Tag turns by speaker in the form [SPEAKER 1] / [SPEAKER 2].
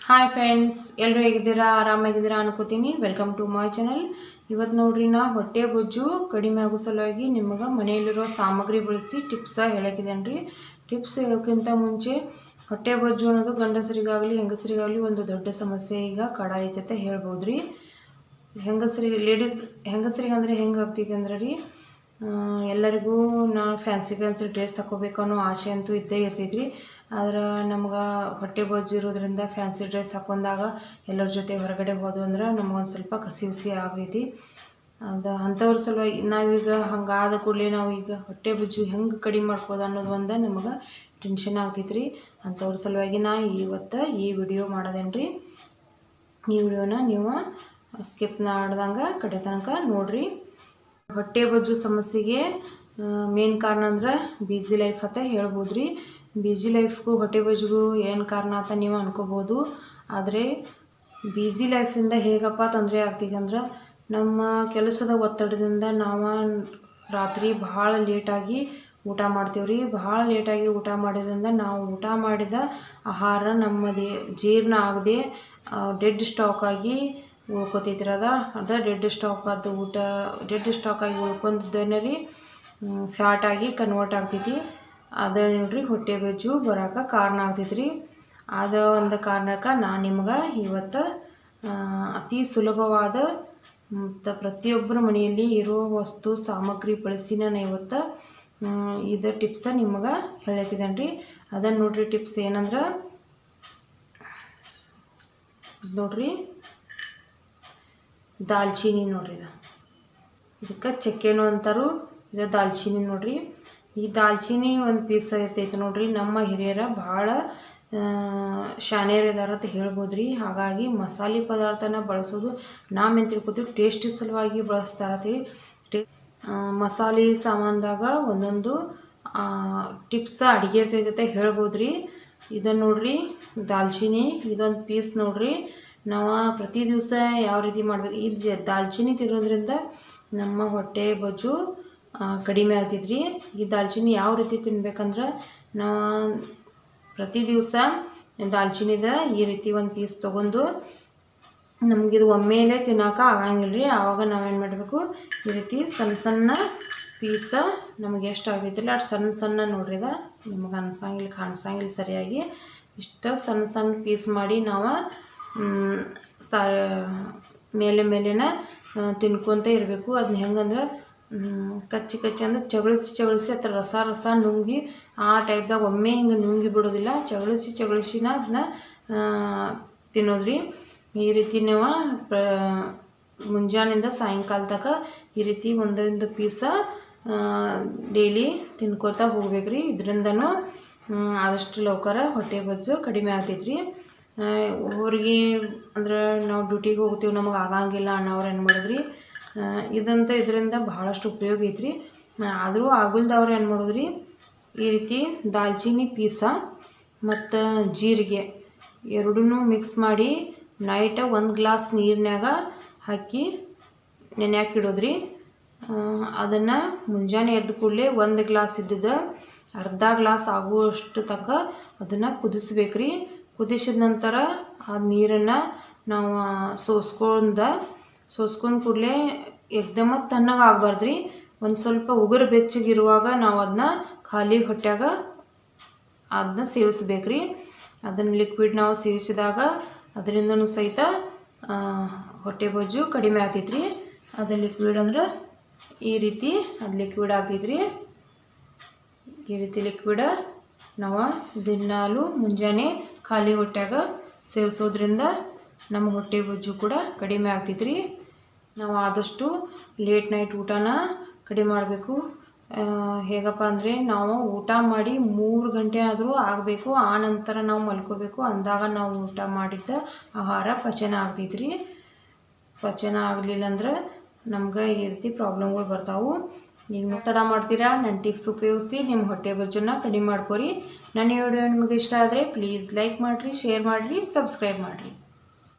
[SPEAKER 1] Hi friends, ಎಲ್ಲರೂ ಹೇಗಿದ್ದೀರಾ? ಆರಾಮಾಗಿದ್ದೀರಾ ಅನ್ಕೋತೀನಿ. Welcome to my channel. ಇವತ್ತು ನೋಡ್ರಿ, ನಾ ಹೊಟ್ಟೆ ಬೊಜ್ಜು ಕಡಿಮೆ ಆಗೋ ಸಲುವಾಗಿ ನಿಮಗೆ ಮನೆಯಲ್ಲಿರೋ ಸಾಮಗ್ರಿ ಬಳಸಿ ಟಿಪ್ಸ ಹೇಳಕ್ಕಿದ್ದೇನೆ ರೀ. ಟಿಪ್ಸ್ ಹೇಳೋಕ್ಕಿಂತ ಮುಂಚೆ, ಹೊಟ್ಟೆ ಬೊಜ್ಜು ಅನ್ನೋದು ಗಂಡಸರಿಗಾಗಲಿ ಹೆಂಗಸರಿಗಾಗಲಿ ಒಂದು ದೊಡ್ಡ ಸಮಸ್ಯೆ ಈಗ ಕಾಡೈತೆ ಹೇಳ್ಬೋದು ರೀ. ಹೆಂಗಸರಿಗೆ ಅಂದರೆ ಹೆಂಗೆ ಆಗ್ತೈತೆ ಅಂದ್ರೆ ರೀ, ಎಲ್ಲರಿಗೂ ಫ್ಯಾನ್ಸಿ ಡ್ರೆಸ್ ಹಾಕೋಬೇಕು ಅನ್ನೋ ಆಸೆ ಅಂತೂ ಇದ್ದೇ ಇರ್ತೈತ್ರಿ. ಆದ್ರೆ ನಮ್ಗೆ ಹೊಟ್ಟೆ ಬೊಜ್ಜು ಇರೋದ್ರಿಂದ ಫ್ಯಾನ್ಸಿ ಡ್ರೆಸ್ ಹಾಕೊಂಡಾಗ ಎಲ್ಲರ ಜೊತೆ ಹೊರಗಡೆ ಹೋದ್ವು ಅಂದ್ರೆ ನಮಗೊಂದು ಸ್ವಲ್ಪ ಕಸಿ ಆಗೈತಿ. ಅಂಥವ್ರ ಸಲುವಾಗಿ ನಾವೀಗ ಹಂಗಾದ ಕೂಡಲೇ ನಾವೀಗ ಹೊಟ್ಟೆ ಬೊಜ್ಜು ಹೆಂಗೆ ಕಡಿಮೆ ಮಾಡ್ಬೋದು ಅನ್ನೋದು ಒಂದು ನಮಗೆ ಟೆನ್ಷನ್ ಆಗ್ತೈತ್ರಿ. ಅಂಥವ್ರ ಸಲುವಾಗಿ ನಾ ಇವತ್ತು ಈ ವಿಡಿಯೋ ಮಾಡೋದೇನು ರೀ. ಈ ವಿಡಿಯೋನ ನೀವು ಸ್ಕಿಪ್ ಮಾಡ್ದಂಗೆ ಕಡೆ ತನಕ ನೋಡಿರಿ. ಹೊಟ್ಟೆ ಬೊಜ್ಜು ಸಮಸ್ಯೆಗೆ ಮೇನ್ ಕಾರಣ ಅಂದ್ರೆ ಬಿಜಿ ಲೈಫ್ ಅಂತ ಹೇಳ್ಬೋದು ರೀ. ಬಿಜಿ ಲೈಫ್ಗೂ ಹೊಟ್ಟೆ ಬೊಜ್ಜಿಗೂ ಏನು ಕಾರಣ ಅಂತ ನೀವು ಅನ್ಕೋಬೋದು. ಆದರೆ ಬಿಜಿ ಲೈಫಿಂದ ಹೇಗಪ್ಪ ತೊಂದರೆ ಆಗ್ತೈತೆ ಅಂದ್ರೆ, ನಮ್ಮ ಕೆಲಸದ ಒತ್ತಡದಿಂದ ನಾವು ರಾತ್ರಿ ಭಾಳ ಲೇಟಾಗಿ ಊಟ ಮಾಡ್ತೀವಿ ರೀ. ಭಾಳ ಲೇಟಾಗಿ ಊಟ ಮಾಡಿದ್ರಿಂದ ನಾವು ಊಟ ಮಾಡಿದ ಆಹಾರ ನಮ್ಮದೇ ಜೀರ್ಣ ಆಗದೆ ಡೆಡ್ ಸ್ಟಾಕ್ ಆಗಿ ಉಳ್ಕೊತೈತ್ರಿ. ಅದ ಡೆಡ್ ಸ್ಟಾಕ್ ಆದ ಊಟ ಡೆಡ್ ಸ್ಟಾಕ್ ಆಗಿ ಉಳ್ಕೊಂಡಿದ್ದೇನೆ ರೀ ಫ್ಯಾಟಾಗಿ ಕನ್ವರ್ಟ್ ಆಗ್ತೈತಿ. ಅದ ನೋಡ್ರಿ ಹೊಟ್ಟೆ ಬೊಜ್ಜು ಬರೋಕೆ ಕಾರಣ ಆಗ್ತೈತ್ರಿ. ಅದ ಒಂದು ಕಾರಣಕ್ಕೆ ನಾನು ನಿಮ್ಗೆ ಇವತ್ತು ಅತಿ ಸುಲಭವಾದ ಮತ್ತು ಪ್ರತಿಯೊಬ್ಬರ ಮನೆಯಲ್ಲಿ ಇರೋ ವಸ್ತು ಸಾಮಗ್ರಿ ಬಳಸಿ ನಾನು ಇವತ್ತು ಇದು ಟಿಪ್ಸ ನಿಮ್ಗೆ ಹೇಳಕ್ಕಿದ್ದೇನೆ ರೀ. ಅದನ್ನು ನೋಡ್ರಿ, ಟಿಪ್ಸ್ ಏನಂದ್ರೆ ನೋಡ್ರಿ, ದಾಲ್ಚಿನ್ನಿ ನೋಡ್ರಿ. ಇದಕ್ಕೆ ಚಕ್ಕೆನೂ ಅಂತಾರು, ಇದು ದಾಲ್ಚಿನ್ನಿ ನೋಡ್ರಿ. ಈ ದಾಲ್ಚಿನ್ನಿ ಒಂದು ಪೀಸ್ ಇರ್ತೈತೆ ನೋಡ್ರಿ. ನಮ್ಮ ಹಿರಿಯರ ಭಾಳ ಶಾಣ್ಯರಿದಾರ ಅಂತ ಹೇಳ್ಬೋದು ರೀ. ಹಾಗಾಗಿ ಮಸಾಲೆ ಪದಾರ್ಥನ ಬಳಸೋದು ನಾವೇನು ತಿಳ್ಕೊತೀವಿ, ಟೇಸ್ಟ್ ಸಲುವಾಗಿ ಬಳಸ್ತಾರ ಅಂತೇಳಿ. ಮಸಾಲೆ ಸಾಮಾನ್ದಾಗ ಒಂದೊಂದು ಟಿಪ್ಸ ಅಡುಗೆ ಜೊತೆ ಹೇಳ್ಬೋದು ರೀ. ಇದನ್ನು ನೋಡ್ರಿ, ದಾಲ್ಚಿನ್ನಿ ಇದೊಂದು ಪೀಸ್ ನೋಡ್ರಿ. ನಾವು ಪ್ರತಿ ದಿವಸ ಯಾವ ರೀತಿ ಮಾಡಬೇಕು, ಇದು ದಾಲ್ಚಿನ್ನಿ ತಿನ್ನೋದ್ರಿಂದ ನಮ್ಮ ಹೊಟ್ಟೆ ಬೊಜ್ಜು ಕಡಿಮೆ ಆಗ್ತಿದ್ರಿ. ಈ ದಾಲ್ಚಿನ್ನಿ ಯಾವ ರೀತಿ ತಿನ್ಬೇಕಂದ್ರೆ, ನಾವು ಪ್ರತಿ ದಿವಸ ದಾಲ್ಚಿನ್ನಿದ ಈ ರೀತಿ ಒಂದು ಪೀಸ್ ತೊಗೊಂಡು, ನಮಗಿದು ಒಮ್ಮೆಲೇ ತಿನ್ನೋಕೆ ಆಗಂಗಿಲ್ಲ ರೀ. ಆವಾಗ ನಾವೇನು ಮಾಡಬೇಕು, ಈ ರೀತಿ ಸಣ್ಣ ಸಣ್ಣ ಪೀಸ ನಮಗೆ ಎಷ್ಟು ಆಗೈತಿಲ್ಲ ಅಷ್ಟು ಸಣ್ಣ ಸಣ್ಣ ನೋಡ್ರಿ. ನಿಮಗೆ ಕಾಣಿಸಂಗಿಲ್ಲ ಸರಿಯಾಗಿ. ಇಷ್ಟು ಸಣ್ಣ ಸಣ್ಣ ಪೀಸ್ ಮಾಡಿ ನಾವು ಮೇಲೆನ ತಿನ್ಕೊತ ಇರಬೇಕು. ಅದನ್ನ ಹೆಂಗಂದ್ರೆ ಕಚ್ಚಿ ಅಂದ್ರೆ ಚಗಳಿಸಿ ಹತ್ರ ರಸ ನುಂಗಿ ಆ ಟೈಪ್ದಾಗ ಒಮ್ಮೆ ಹಿಂಗೆ ನುಂಗಿ ಬಿಡೋದಿಲ್ಲ. ಚಗಳಿಸಿನ ಅದನ್ನ ತಿನ್ನೋದ್ರಿ. ಈ ರೀತಿ ನೀವು ಮುಂಜಾನೆಯಿಂದ ಸಾಯಂಕಾಲ ತನಕ ಈ ರೀತಿ ಒಂದೊಂದು ಪೀಸ ಡೈಲಿ ತಿನ್ಕೊತಾ ಹೋಗ್ಬೇಕ್ರಿ. ಇದರಿಂದನೂ ಆದಷ್ಟು ಲೌಕರ ಹೊಟ್ಟೆ ಬೊಜ್ಜು ಕಡಿಮೆ ಆಗ್ತೈತ್ರಿ. ಒಬ್ಬರಿಗೆ ಅಂದ್ರೆ ನಾವು ಡ್ಯೂಟಿಗೆ ಹೋಗ್ತೀವಿ, ನಮಗೆ ಆಗಂಗಿಲ್ಲ ಅನ್ನೋರು ಏನು ಮಾಡಿದ್ರಿ, ಇದರಿಂದ ಬಹಳಷ್ಟು ಉಪಯೋಗ ಐತ್ರಿ. ಆದರೂ ಆಗಲ್ದವ್ರು ಏನು ಮಾಡೋದ್ರಿ, ಈ ರೀತಿ ದಾಲ್ಚಿನ್ನಿ ಪೀಸ ಮತ್ತು ಜೀರಿಗೆ ಎರಡೂ ಮಿಕ್ಸ್ ಮಾಡಿ ನೈಟ್ 1 ಗ್ಲಾಸ್ ನೀರಿನಾಗ ಹಾಕಿ ನೆನೆಯಾಕಿಡೋದ್ರಿ. ಅದನ್ನು ಮುಂಜಾನೆ ಎದ್ದ ಕೂಡಲೇ 1 ಗ್ಲಾಸ್ ಇದ್ದಿದ್ದು ಅರ್ಧ ಗ್ಲಾಸ್ ಆಗುವಷ್ಟು ತನಕ ಅದನ್ನು ಕುದಿಸ್ಬೇಕ್ರಿ. ಕುದಿಸಿದ ನಂತರ ಆ ನೀರನ್ನು ನಾವು ಸೋಸ್ಕೊಂಡು ಕೂಡಲೇ ಏಕ್ದಮ ತಣ್ಣಗೆ ಆಗಬಾರ್ದು ರೀ. ಒಂದು ಸ್ವಲ್ಪ ಉಗುರು ಬೆಚ್ಚಗಿರುವಾಗ ನಾವು ಅದನ್ನ ಖಾಲಿ ಹೊಟ್ಯಾಗ ಅದನ್ನ ಸೇವಿಸ್ಬೇಕ್ರಿ. ಅದನ್ನು ಲಿಕ್ವಿಡ್ ನಾವು ಸೇವಿಸಿದಾಗ ಅದರಿಂದನೂ ಸಹಿತ ಹೊಟ್ಟೆ ಬೊಜ್ಜು ಕಡಿಮೆ ಆಗ್ತೈತ್ರಿ. ಅದು ಲಿಕ್ವಿಡ್ ಅಂದ್ರೆ ಈ ರೀತಿ ಅದು ಲಿಕ್ವಿಡ್ ಆಗ್ತೈತ್ರಿ. ಈ ರೀತಿ ಲಿಕ್ವಿಡ್ ನಾವು ದಿನಾಲು ಮುಂಜಾನೆ ಖಾಲಿ ಹೊಟ್ಯಾಗ ಸೇವಿಸೋದ್ರಿಂದ ನಮ್ಮ ಹೊಟ್ಟೆ ಬೊಜ್ಜು ಕೂಡ ಕಡಿಮೆ ಆಗ್ತೈತ್ರಿ. ನಾವು ಆದಷ್ಟು ಲೇಟ್ ನೈಟ್ ಊಟನ ಕಡಿಮೆ ಮಾಡಬೇಕು. ಹೇಗಪ್ಪ ಅಂದರೆ, ನಾವು ಊಟ ಮಾಡಿ 3 ಗಂಟೆ ಆದರೂ ಆಗಬೇಕು, ಆ ನಂತರ ನಾವು ಮಲ್ಕೋಬೇಕು. ಅಂದಾಗ ನಾವು ಊಟ ಮಾಡಿದ್ದ ಆಹಾರ ಪಚನ ಆಗ್ತೈತ್ರಿ. ಪಚನ ಆಗಲಿಲ್ಲ ಅಂದ್ರೆ ನಮ್ಗೆ ಈ ರೀತಿ ಪ್ರಾಬ್ಲಮ್ಗಳು ಬರ್ತಾವೆ. ಈಗ ತಡ ಮಾಡ್ತೀರಾ, ನನ್ನ ಟಿಪ್ಸ್ ಉಪಯೋಗಿಸಿ ನಿಮ್ಮ ಹೊಟ್ಟೆ ಬೊಜ್ಜನ್ನು ಕಡಿಮೆ ಮಾಡ್ಕೊರಿ. ನನ್ನ ವಿಡಿಯೋ ನಿಮಗೆ ಇಷ್ಟ ಆದರೆ ಪ್ಲೀಸ್ ಲೈಕ್ ಮಾಡಿರಿ, ಶೇರ್ ಮಾಡಿರಿ, ಸಬ್ಸ್ಕ್ರೈಬ್ ಮಾಡಿರಿ.